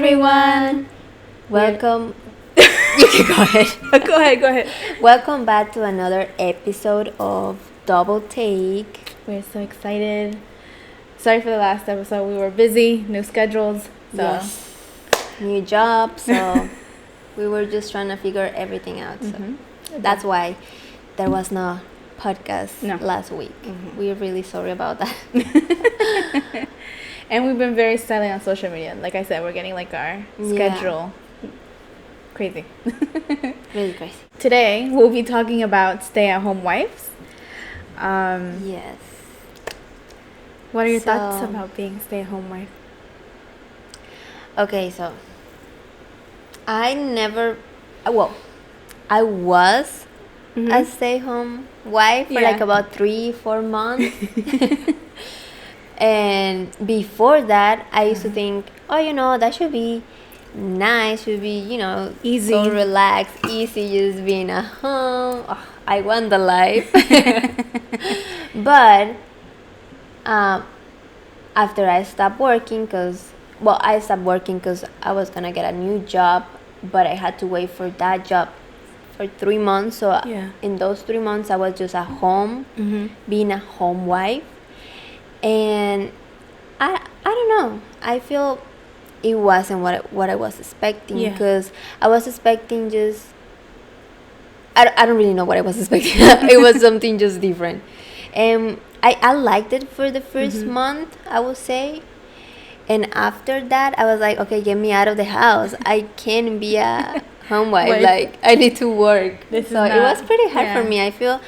everyone. Welcome. You can go ahead. Go ahead. Welcome back to another episode of Double Take. We're so excited. Sorry for the last episode. We were busy, new schedules. So. Yes. New job. So we were just trying to figure everything out. So that's why there was no podcast last week. We're really sorry about that. And we've been very silent on social media. Like I said, we're getting like our schedule crazy. Really crazy. Today, we'll be talking about stay-at-home wives. Yes. What are your thoughts about being stay-at-home wife? Okay, so I was a stay-at-home wife for like about 3-4 months. And before that, I used to think, that should be nice, should be, easy, so relaxed, easy, just being at home. Oh, I want the life. But after I stopped working, because I was going to get a new job, but I had to wait for that job for 3 months. So in those 3 months, I was just at home, being a home wife. And I don't know. I feel it wasn't what I was expecting, because I was expecting just I don't really know what I was expecting. It was something just different. And I liked it for the first month, I would say. And after that, I was like, okay, get me out of the house. I can't be a home wife. Like, I need to work. It was pretty hard for me. I feel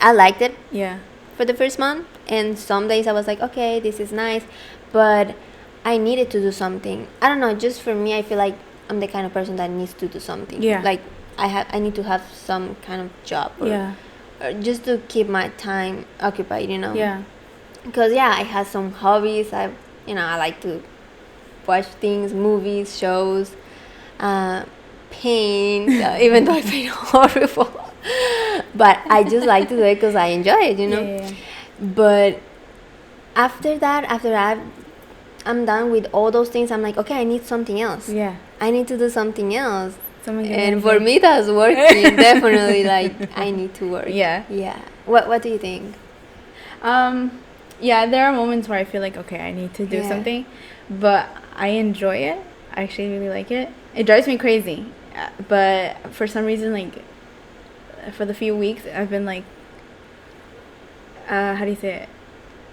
I liked it. Yeah. For the first month, and some days I was like, okay, this is nice, but I needed to do something. I don't know, just for me, I feel like I'm the kind of person that needs to do something. Like I need to have some kind of job, or just to keep my time occupied, because I had some hobbies. I like to watch things, movies, shows, paint, even though I paint horrible. But I just like to do it because I enjoy it, But after that, I'm done with all those things. I'm like, okay, I need something else. I need to do something else. And for me, that's working. Definitely, like, I need to work. What do you think? There are moments where I feel like, okay, I need to do something, but I enjoy it. I actually really like it. It drives me crazy, but for some reason, like, for the few weeks, I've been like, how do you say it?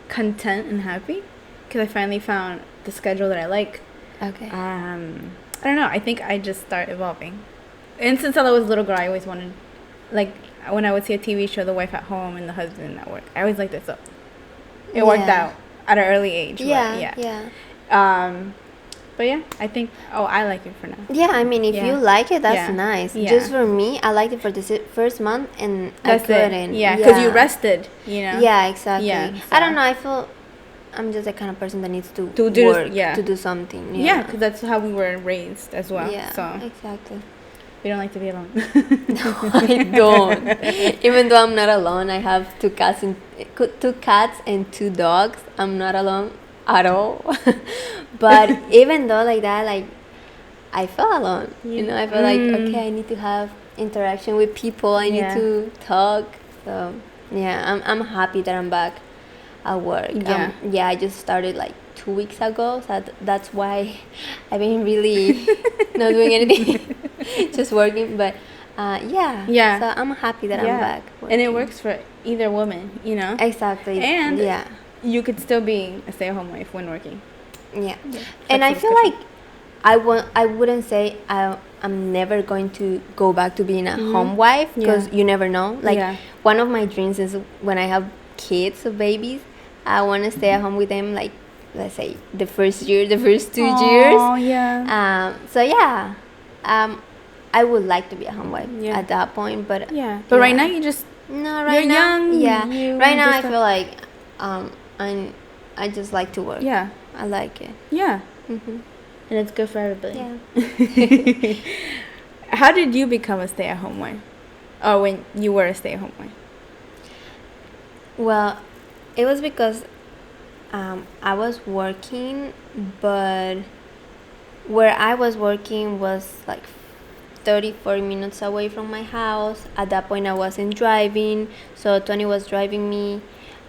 Content and happy, because I finally found the schedule that I like. Okay. I don't know. I think I just start evolving. And since I was a little girl, I always wanted, like, when I would see a TV show, the wife at home and the husband at work, I always liked it. So it worked out at an early age. But I think, I like it for now. Yeah, I mean, if you like it, that's nice. Just for me, I liked it for the first month, and I couldn't. Because you rested, Yeah, exactly. I don't know, I feel I'm just the kind of person that needs to work, to do something. Yeah, because that's how we were raised as well. Yeah, so exactly. We don't like to be alone. No, I don't. Even though I'm not alone, I have 2 cats and 2 dogs. I'm not alone at all. But even though like that, like, I felt alone. I felt like, okay, I need to have interaction with people. I need to talk. So I'm happy that I'm back at work. I just started like 2 weeks ago, so that's why I've been really not doing anything, just working. But so I'm happy that I'm back working. And it works for either woman, Exactly. And you could still be a stay-at-home wife when working. And I feel like I wouldn't say I'm never going to go back to being a home wife, because you never know. Like, one of my dreams is when I have kids or babies, I want to stay at home with them, like, let's say the first 2 years. I would like to be a home wife at that point, but but right now you just you're young. Right now I feel like I just like to work. I like it. And it's good for everybody. Yeah. How did you become a stay-at-home wife? Or when you were a stay-at-home wife? Well, it was because I was working, but where I was working was like 30, 40 minutes away from my house. At that point, I wasn't driving, so Tony was driving me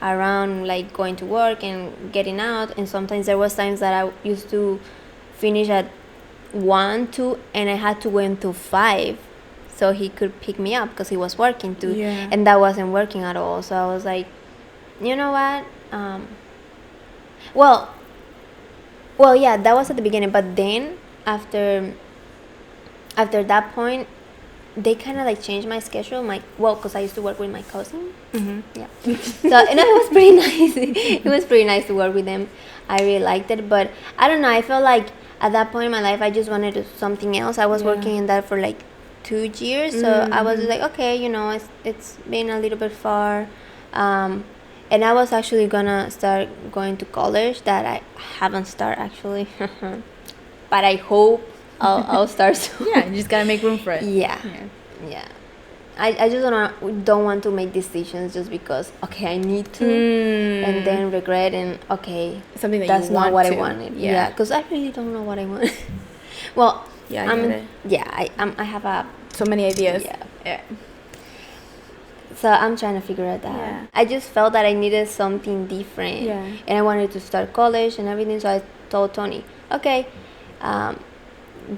around, like going to work and getting out. And sometimes there was times that I used to finish at 1, 2, and I had to wait until 5 so he could pick me up because he was working too. Yeah. And that wasn't working at all. So I was like, you know what? Well, yeah, that was at the beginning, but then after that point, they kind of like changed my schedule. Because I used to work with my cousin. Mm-hmm. Yeah. So it was pretty nice. It was pretty nice to work with them. I really liked it, but I don't know. I felt like at that point in my life, I just wanted to do something else. I was working in that for like 2 years, so I was like, okay, it's been a little bit far. And I was actually gonna start going to college that I haven't started actually. But I hope I'll start soon. Yeah, you just gotta make room for it. Yeah. I just don't want to make decisions just because I need to, and then regret and something that that's you want not what to. I wanted. Yeah, because I really don't know what I want. Well, I have so many ideas. Yeah. So I'm trying to figure it out. Yeah. I just felt that I needed something different. Yeah. And I wanted to start college and everything. So I told Tony, okay,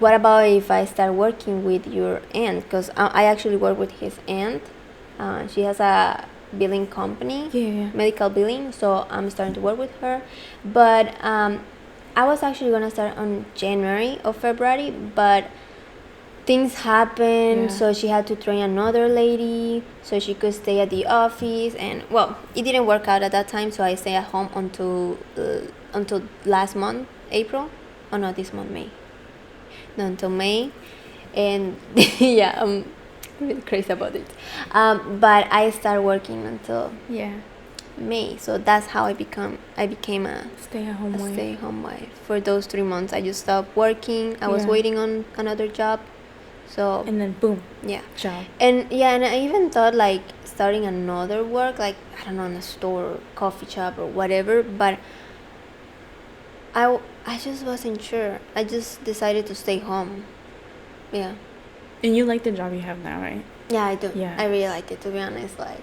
what about if I start working with your aunt? Because I actually work with his aunt. She has a billing company, medical billing. So I'm starting to work with her. But I was actually going to start on January or February, but things happened, so she had to train another lady so she could stay at the office, and it didn't work out at that time, so I stayed at home until last month, April. Oh no, this month, May. No, until May. And yeah, I'm really crazy about it. But I started working until May, so that's how I became a stay-at-home wife. For those 3 months, I just stopped working. I was waiting on another job. So and then boom, job. And I even thought like starting another work, like I don't know, in a store, coffee shop, or whatever. But I just wasn't sure. I just decided to stay home. Yeah. And you like the job you have now, right? Yeah, I do. Yeah. I really like it, to be honest. Like,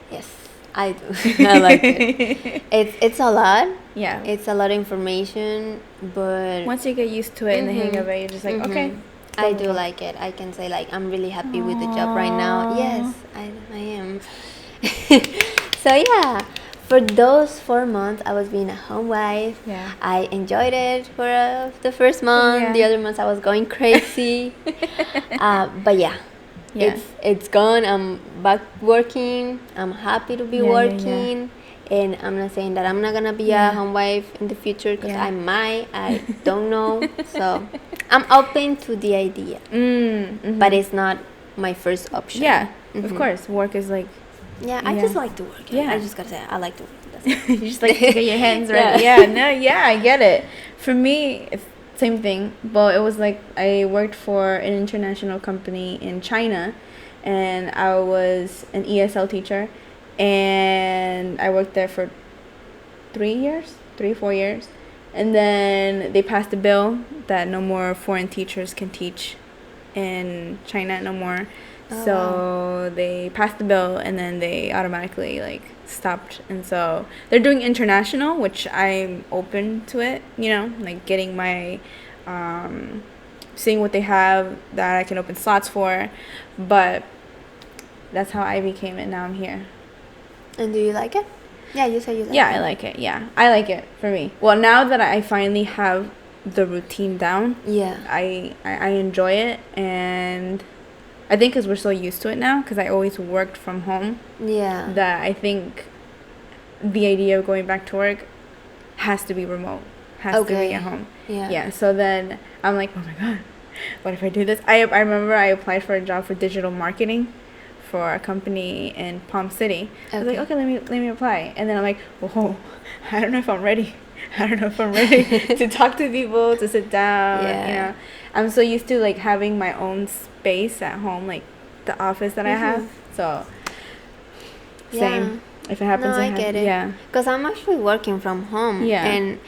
yes, I do. I like it. It's a lot. Yeah. It's a lot of information, but once you get used to it and the hang of it, you're just like, okay. I do like it. I can say like I'm really happy with the job right now. Yes, I am. So yeah, for those 4 months I was being a home wife. Yeah. I enjoyed it for the first month. Yeah. The other months I was going crazy. But it's gone. I'm back working. I'm happy to be working. And I'm not saying that I'm not gonna be a home wife in the future, because I might. I don't know. So I'm open to the idea, but it's not my first option. Yeah, of course. Work is like. Yeah, I just like to work. Yeah, I just gotta say I like to work. That's you just like to get your hands ready. I get it. For me, it's same thing. But it was like I worked for an international company in China, and I was an ESL teacher. And I worked there for 3 4 years. And then they passed a bill that no more foreign teachers can teach in China no more. So they passed the bill, and then they automatically like stopped. And so they're doing international, which I'm open to it, like getting my seeing what they have that I can open slots for. But that's how I became it. Now I'm here. And do you like it? Yeah, you say you like it. Yeah, I like it. Yeah, I like it for me. Well, now that I finally have the routine down, I enjoy it. And I think because we're so used to it now, because I always worked from home, that I think the idea of going back to work has to be remote, has to be at home. Yeah, so then I'm like, oh my God, what if I do this? I remember I applied for a job for digital marketing for a company in Palm City. I was like, okay, let me apply. And then I'm like, whoa, I don't know if I'm ready. To talk to people, to sit down. I'm so used to like having my own space at home, like the office that I have. So same. If it happens, I get it. Yeah. Because I'm actually working from home. Yeah. And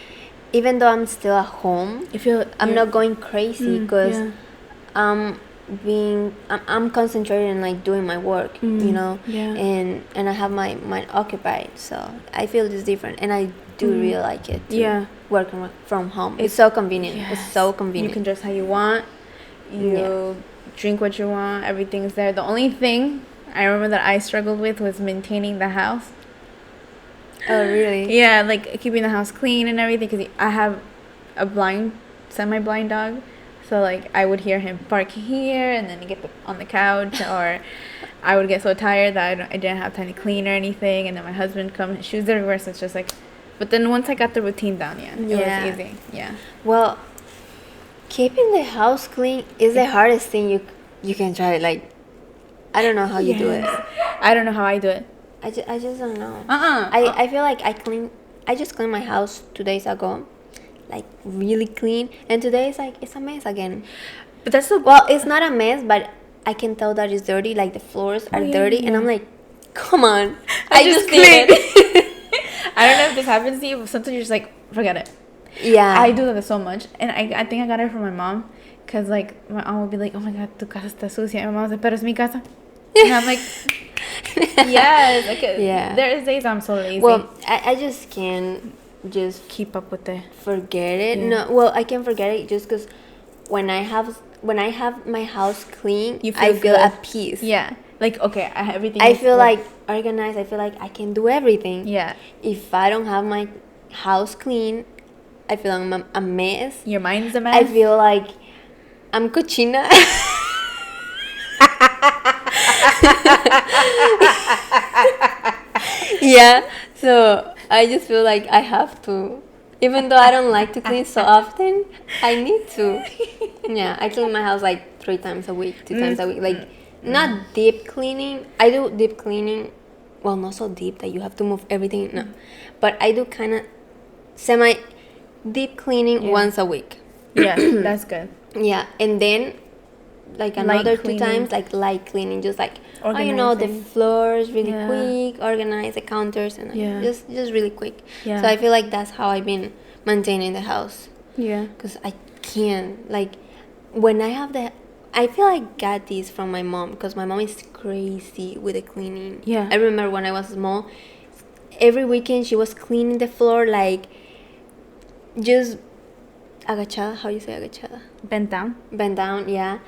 even though I'm still at home, I'm not going crazy because I'm concentrated in like doing my work, you know, and I have my mind occupied, so I feel it's different, and I do really like it too, working from home. It's so convenient. It's so convenient. You can dress how you want, drink what you want, everything's there. The only thing I remember that I struggled with was maintaining the house. Oh, really? Yeah, like keeping the house clean and everything, because I have a semi-blind dog. So, like, I would hear him bark here, and then get on the couch, or I would get so tired that I didn't have time to clean or anything, and then my husband come, his shoes everywhere, so it's just like, but then once I got the routine down, it was easy. Yeah. Well, keeping the house clean is the hardest thing you can try. Like, I don't know how you do it. I don't know how I do it. I just don't know. I feel like I just cleaned my house 2 days ago. Like really clean, and today it's a mess again. But that's well, it's not a mess, but I can tell that it's dirty. Like the floors are dirty, and I'm like, come on, I just cleaned it. I don't know if this happens to you, but sometimes you're just like, forget it. Yeah, I do that so much, and I think I got it from my mom, cause like my mom would be like, oh my god, tu casa está sucia, and my mom was like, pero es mi casa, and I'm like, yes, okay. Yeah. There is days I'm so lazy. Well, I just can't just keep up with it. Forget it. No, well, I can forget it just because when I have my house clean, I feel at peace. Yeah, like okay, everything. I feel like organized. I feel like I can do everything. Yeah. If I don't have my house clean, I feel like I'm a mess. Your mind's a mess. I feel like I'm cochina. Yeah. So I just feel like I have to, even though I don't like to clean so often, I need to. Yeah, I clean my house like 3 times a week, 2 times a week. Like, not deep cleaning. I do deep cleaning. Well, not so deep that you have to move everything. No. But I do kind of semi-deep cleaning once a week. Yeah, that's good. Yeah, and then like another 2 times, like light cleaning, just like the floors really quick, organize the counters, and just really quick. So I feel like that's how I've been maintaining the house. Yeah, because I can't, like, when I feel I got this from my mom, because my mom is crazy with the cleaning. Yeah, I remember when I was small, every weekend she was cleaning the floor, like, just agachada. How you say agachada? Bent down, yeah,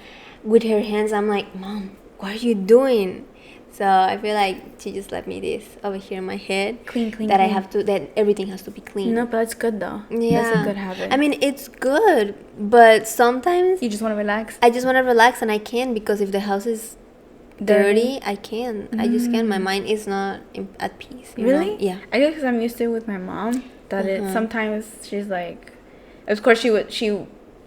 with her hands. I'm like, Mom, what are you doing? So I feel like she just left me this over here in my head. Clean. That I have to, that everything has to be clean. No, but that's good though. Yeah. That's a good habit. I mean, it's good, but sometimes you just want to relax. I just want to relax, and I can't, because if the house is dirty, I can't. I just can't. My mind is not at peace. Really? Know? Yeah. I guess because I'm used to it with my mom, that it sometimes she's like, of course she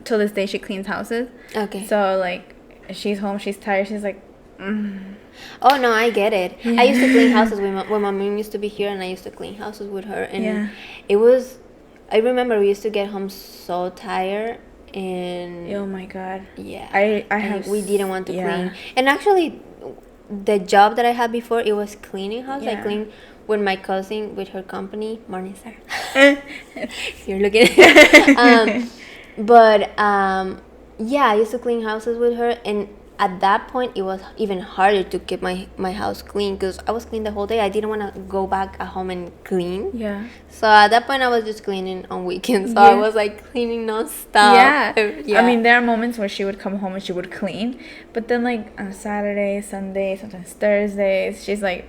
till this day she cleans houses. Okay. So like, she's home, she's tired, she's like, Oh no, I get it. I used to clean houses when my mom used to be here, and I used to clean houses with her, and it was, I remember we used to get home so tired, and oh my god, we didn't want to clean. And actually, the job that I had before, it was cleaning house. I cleaned with my cousin, with her company, Morning Star. You're looking but I used to clean houses with her, and at that point it was even harder to keep my house clean, because I was clean the whole day. I didn't want to go back at home and clean. Yeah. So at that point I was just cleaning on weekends. So I was like cleaning non-stop. Yeah. I mean, there are moments where she would come home and she would clean, but then like on Saturday, Sunday, sometimes Thursdays, she's like,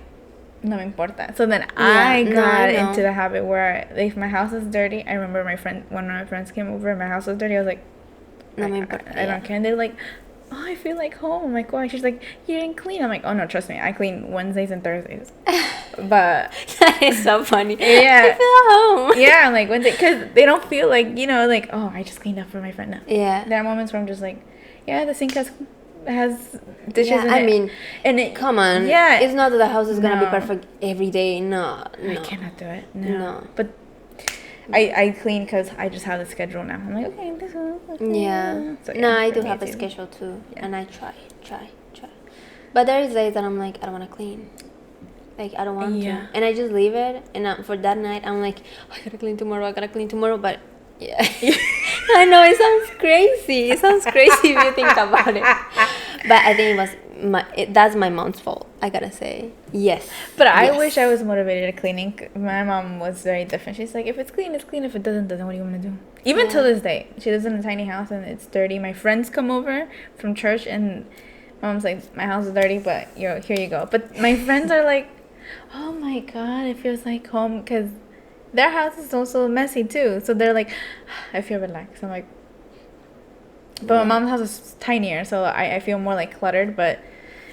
no me importa. So then I got into the habit where if my house is dirty, I remember one of my friends came over and my house was dirty. I was like, no me importa. I don't care. And they're like, oh, I feel like home. I'm like, why? She's like, you didn't clean. I'm like, oh no, trust me, I clean Wednesdays and Thursdays. But that is so funny. Yeah, I feel at home. Yeah, like Wednesday, because they don't feel like, like, oh, I just cleaned up for my friend now. Yeah, there are moments where I'm just like, yeah, the sink has dishes in it. I mean, and it, come on. Yeah, it's not that the house is gonna be perfect every day. No, I cannot do it. No. But I clean because I just have the schedule now. I'm like, okay, this one. Okay. Yeah. So, no, I do have a schedule too, and I try. But there is days that I'm like, I don't want to clean. Like, I don't want to, and I just leave it. And for that night, I'm like, I gotta clean tomorrow. But Yeah. I know it sounds crazy. It sounds crazy if you think about it. But I think it was that's my mom's fault. I gotta say yes. But I yes. wish I was motivated to cleaning. My mom was very different. She's like, if it's clean, it's clean. If it doesn't, what do you want to do? Even till this day, she lives in a tiny house and it's dirty. My friends come over from church and mom's like, my house is dirty, but here you go. But my friends are like, oh my god, it feels like home, because their house is also messy too. So they're like, I feel relaxed. I'm like, but my mom's house is tinier, so I feel more like cluttered, but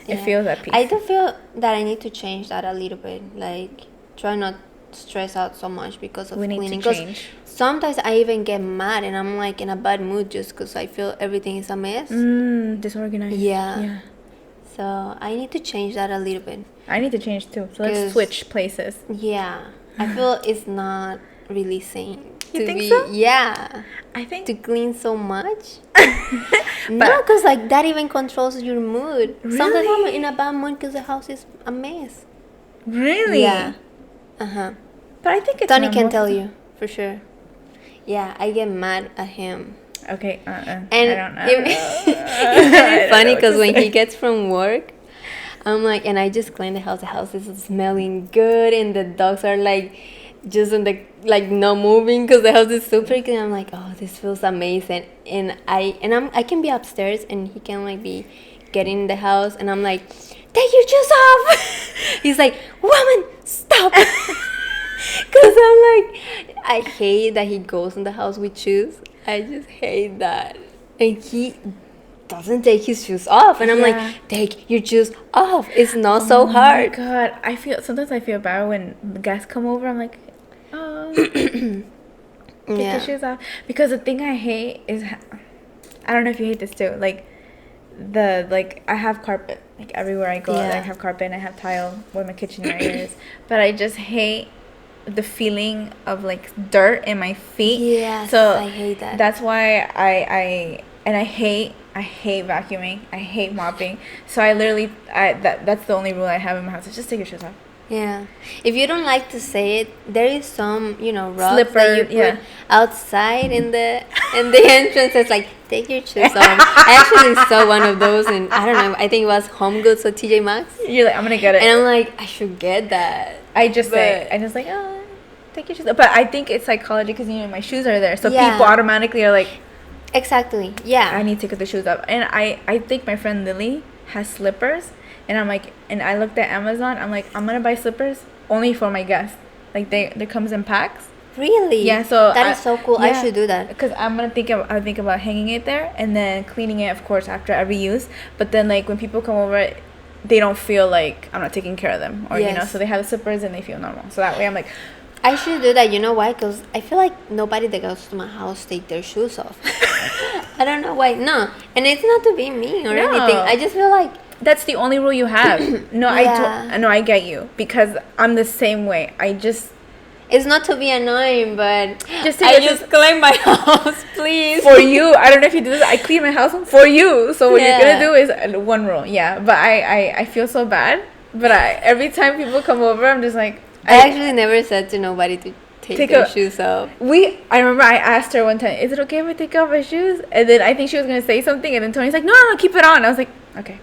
it feels at peace. I do feel that I need to change that a little bit. Like, try not stress out so much because of cleaning. We need to change. Sometimes I even get mad and I'm like in a bad mood just because I feel everything is a mess. Disorganized. Yeah. So I need to change that a little bit. I need to change too. So let's switch places. Yeah. I feel it's not really sane. You think so? Yeah. I think to clean so much. No, because like that even controls your mood. Really? Sometimes I'm in a bad mood because the house is a mess. Really? Yeah. But I think it's Tony can tell you for sure. Yeah, I get mad at him. Okay. And I don't know. It's very funny because when he gets from work, I'm like, and I just clean the house. The house is smelling good, and the dogs are like, just in the like not moving because the house is super clean. I'm like, oh, this feels amazing. And I can be upstairs, and he can like be getting in the house, and I'm like, take your shoes off. He's like, woman, stop. Because I'm like, I hate that he goes in the house with shoes. I just hate that. And he doesn't take his shoes off. And I'm like, take your shoes off. It's not so hard. Oh my god. Sometimes I feel bad when the guests come over. I'm like, oh, take your shoes off. Because the thing I hate is, I don't know if you hate this too. Like, I have carpet. Like, everywhere I go, I have carpet and I have tile where my kitchen area is. But I just hate the feeling of like dirt in my feet. Yes, so I hate that. That's why I hate vacuuming. I hate mopping. So that's the only rule I have in my house. Is just take your shoes off. Yeah. If you don't like to say it, there is some, rugs slipper that you put outside in the entrance. It's like, take your shoes off. I actually saw one of those in, I don't know, I think it was Home Goods or TJ Maxx. You're like, I'm gonna get it. And I'm like, I should get that. I just like, oh, take your shoes off. But I think it's psychology because, my shoes are there. So people automatically are like, exactly. Yeah. I need to take the shoes off. And I think my friend Lily has slippers. And I'm like, and I looked at Amazon. I'm like, I'm gonna buy slippers only for my guests. Like they comes in packs. Really? Yeah. So that is so cool. Yeah, I should do that. Because I think about hanging it there and then cleaning it, of course, after every use. But then like when people come over, they don't feel like I'm not taking care of them, or so they have the slippers and they feel normal. So that way I'm like, I should do that. You know why? Because I feel like nobody that goes to my house take their shoes off. I don't know why. No, and it's not to be mean or anything. I just feel like that's the only rule you have. No, I get you because I'm the same way. It's not to be annoying, but I just clean my house, please. For you, I don't know if you do this. I clean my house for you. So what you're gonna do is one rule. Yeah, but I feel so bad. But every time people come over, I'm just like. I actually never said to nobody to take their shoes off. I remember I asked her one time, is it okay if I take off my shoes? And then I think she was gonna say something, and then Tony's like, no, keep it on. I was like, okay.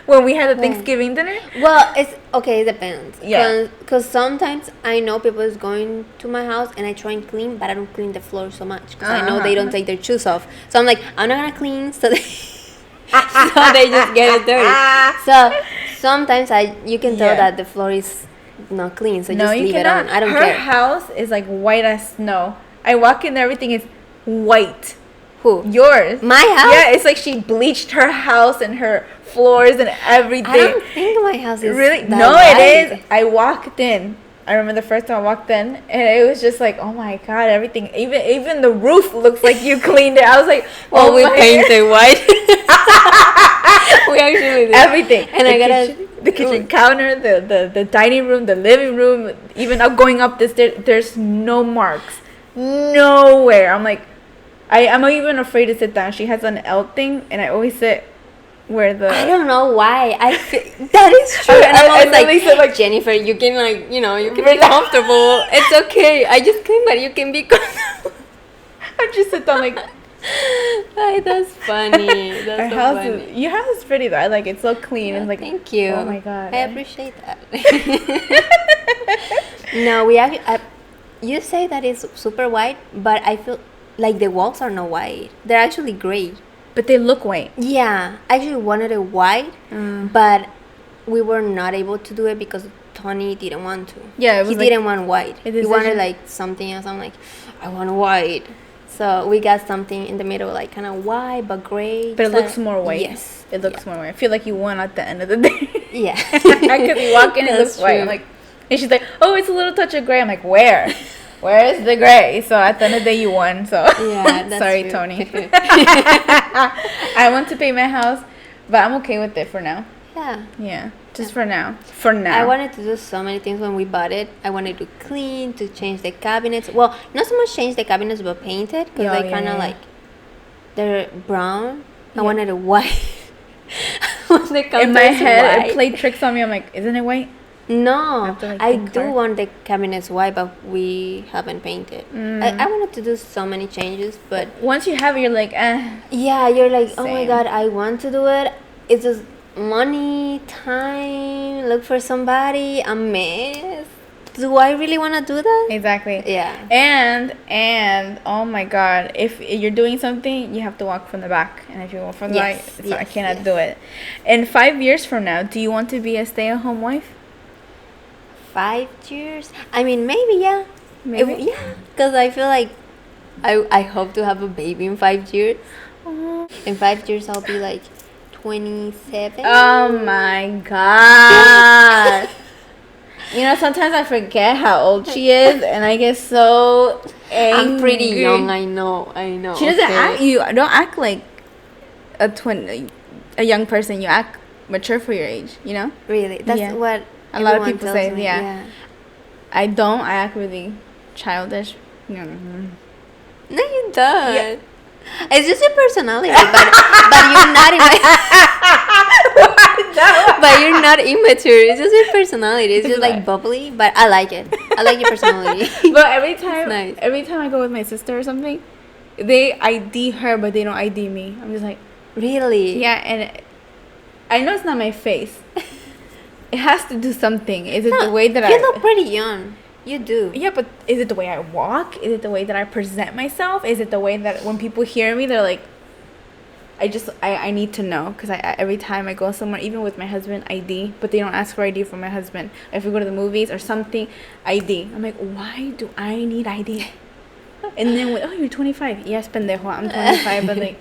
When we had the Thanksgiving dinner? Well, it's okay, it depends. Yeah. Because sometimes I know people is going to my house and I try and clean, but I don't clean the floor so much because I know they don't take their shoes off. So I'm like, I'm not going to clean, so they, so they just get it dirty. So sometimes you can tell that the floor is not clean, so just leave it on. I don't care. Her house is like white as snow. I walk in, everything is white. Who? Yours. My house? Yeah, it's like she bleached her house and her floors and everything. I don't think my house is really. that No, white. it is. I walked in. I remember the first time I walked in, and it was just like, oh my god, everything. Even the roof looks like you cleaned it. I was like, oh, we painted white. We actually did everything. And the kitchen counter, the dining room, the living room. Even going up the stairs, there's no marks, nowhere. I'm like. I'm even afraid to sit down. She has an L thing, and I always sit where the I don't know why. That is true. And I'm always like, said, like, Jennifer, you can you can be comfortable. It's okay. I just came, but you can be comfortable. I just sit down like. Ay, that's funny. That's so funny. Your house is pretty though. I like it. It's so clean. Yeah, it's like, thank you. Oh my god. I appreciate that. No, we actually. You say that it's super white, but I feel like the walls are not white. They're actually gray. But they look white. Yeah, I actually wanted it white, but we were not able to do it because Tony didn't want to. Yeah, he didn't want white. He wanted like something else. I'm like, I want white. So we got something in the middle, like kind of white but gray. But it looks more white. Yes, it looks more white. I feel like you won at the end of the day. Yeah, because you walk in, it looks white. I'm like, and she's like, oh, it's a little touch of gray. I'm like, where? Where is the gray? So at the end of the day, you won. So yeah, that's sorry, true. Tony. I want to paint my house, but I'm okay with it for now. Yeah. Yeah. Just for now. For now. I wanted to do so many things when we bought it. I wanted to clean, to change the cabinets. Well, not so much change the cabinets, but paint it. Because they kind of like, they're brown. I wanted it white. In my head, white. It played tricks on me. I'm like, isn't it white? No. I do want the cabinets white, but we haven't painted. I wanted to do so many changes, but... Once you have it, you're like, eh. Yeah, you're like, oh my god, I want to do it. It's just... money, time, look for somebody, a mess. Do I really want to do that? Exactly. Yeah. And oh my god, if you're doing something, you have to walk from the back, and if you walk from the right, I cannot do it. In 5 years from now, do you want to be a stay-at-home wife? 5 years? I mean, maybe, yeah. Maybe? Yeah, because I feel like I hope to have a baby in 5 years. In 5 years, I'll be like 27. Oh my god. You know, sometimes I forget how old she is, and I get so angry. I'm pretty young, I know. She doesn't act, you don't act like a young person. You act mature for your age, you know? Really? That's what a lot of people say, me. Yeah. I don't. I act really childish. No, you don't. Yeah. It's just your personality, but you're not but you're not immature. It's just your personality. It's just like bubbly, but I like it. I like your personality. But every time I go with my sister or something, they ID her, but they don't ID me. I'm just like, really? Yeah, and I know it's not my face. It has to do something. Is it the way that you look pretty young? You do. Yeah, but is it the way I walk? Is it the way that I present myself? Is it the way that when people hear me, they're like, I need to know. Because every time I go somewhere, even with my husband, ID, but they don't ask for ID from my husband. If we go to the movies or something, ID. I'm like, why do I need ID? And then, oh, you're 25. Yes, pendejo, I'm 25, but like,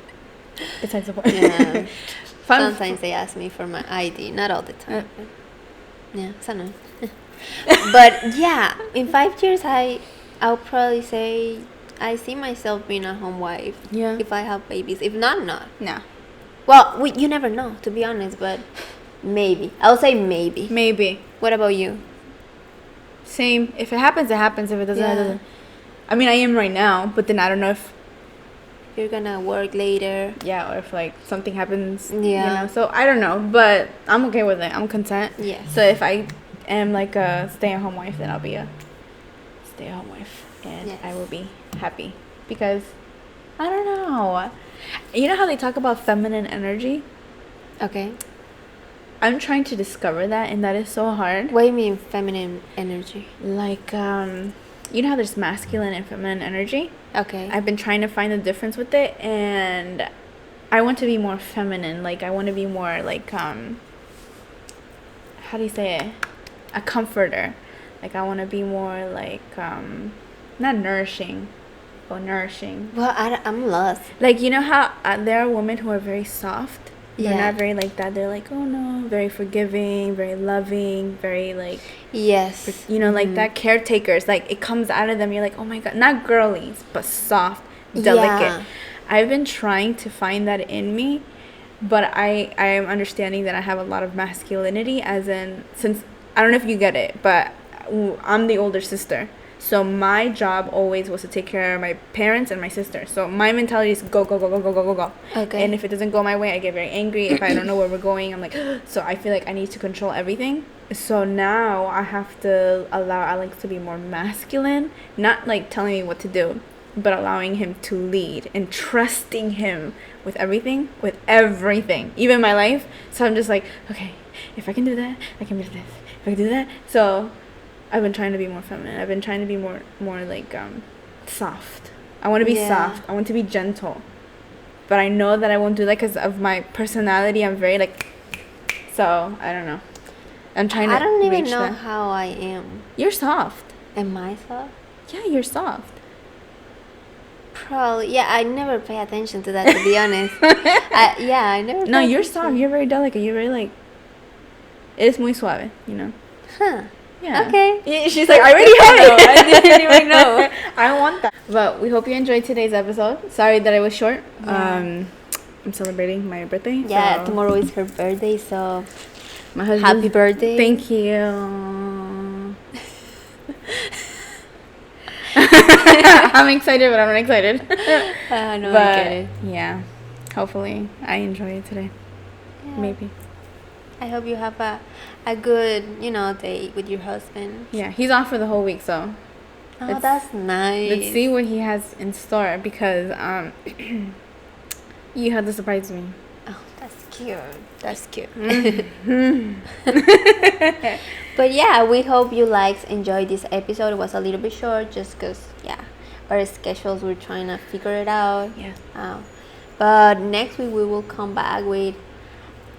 besides the point. Yeah. Sometimes they ask me for my ID. Not all the time. Yeah, it's annoying. But yeah, in 5 years, I'll probably say I see myself being a home wife. Yeah. If I have babies, if not, not. No. Well, you never know, to be honest, but maybe. I'll say maybe. Maybe. What about you? Same. If it happens, it happens. If it doesn't, it doesn't. I mean, I am right now, but then I don't know if you're gonna work later. Yeah, or if like something happens. Yeah. You know, so I don't know, but I'm okay with it. I'm content. Yeah. So if I am like a stay-at-home wife, then I'll be a stay-at-home wife, and I will be happy because I don't know. You know how they talk about feminine energy? Okay. I'm trying to discover that, and that is so hard. What do you mean feminine energy? Like you know how there's masculine and feminine energy? Okay. I've been trying to find the difference with it, and I want to be more feminine. Like I want to be more like how do you say it? A comforter. Like I want to be more like not nourishing, but nourishing. Well, I'm lost. Like you know how there are women who are very soft. They're Yeah. not very like that. They're like, oh no, very forgiving, very loving, very like Yes. you know, like that caretakers. Like it comes out of them. You're like, oh my god, not girlies, but soft, delicate. Yeah. I've been trying to find that in me, but I am understanding that I have a lot of masculinity, as in, since I don't know if you get it, but I'm the older sister. So my job always was to take care of my parents and my sister. So my mentality is go, go, go, go, go, go, go, go. Okay. And if it doesn't go my way, I get very angry. If I don't know where we're going, I'm like, so I feel like I need to control everything. So now I have to allow Alex to be more masculine, not like telling me what to do, but allowing him to lead and trusting him with everything, even my life. So I'm just like, okay, if I can do that, I can do this. If I can do that. So I've been trying to be more feminine. I've been trying to be more like soft. I want to be soft. I want to be gentle. But I know that I won't do that because of my personality. I'm very like, so I don't know. I'm trying to I don't even reach know that. how I am. You're soft. Am I soft? Yeah, you're soft. Probably. Yeah, I never pay attention to that, to be honest. I never. No, you're soft. You're very delicate. You're very like. Eres muy suave, you know. Huh. Yeah. Okay. Yeah, she's like, I already have it. I didn't even know. I want that. But we hope you enjoyed today's episode. Sorry that it was short. Yeah. I'm celebrating my birthday. Yeah, so tomorrow is her birthday, so my husband. happy birthday. Thank you. I'm excited, but I'm not excited. No, but, I get it. Yeah. Hopefully, I enjoy it today. Yeah. Maybe. I hope you have a good, date with your husband. Yeah, he's off for the whole week, so. Oh, that's nice. Let's see what he has in store because you had to surprise me. Oh, that's cute. That's cute. Mm-hmm. But yeah, we hope you enjoyed this episode. It was a little bit short just because, our schedules, we're trying to figure it out. Yeah. But next week we will come back with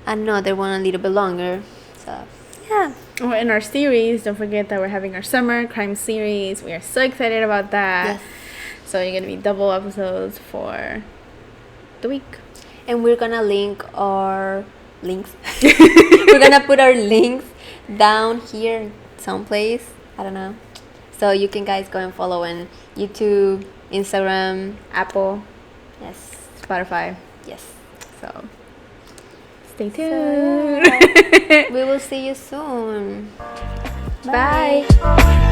another one a little bit longer. So, yeah. Well, in our series, don't forget that we're having our summer crime series. We are so excited about that. Yes. So you're going to be double episodes for the week. And we're going to link our links. We're going to put our links down here someplace. I don't know. So you can guys go and follow on YouTube, Instagram, Apple. Yes. Spotify. Yes. So stay tuned. We will see you soon. Bye. Bye.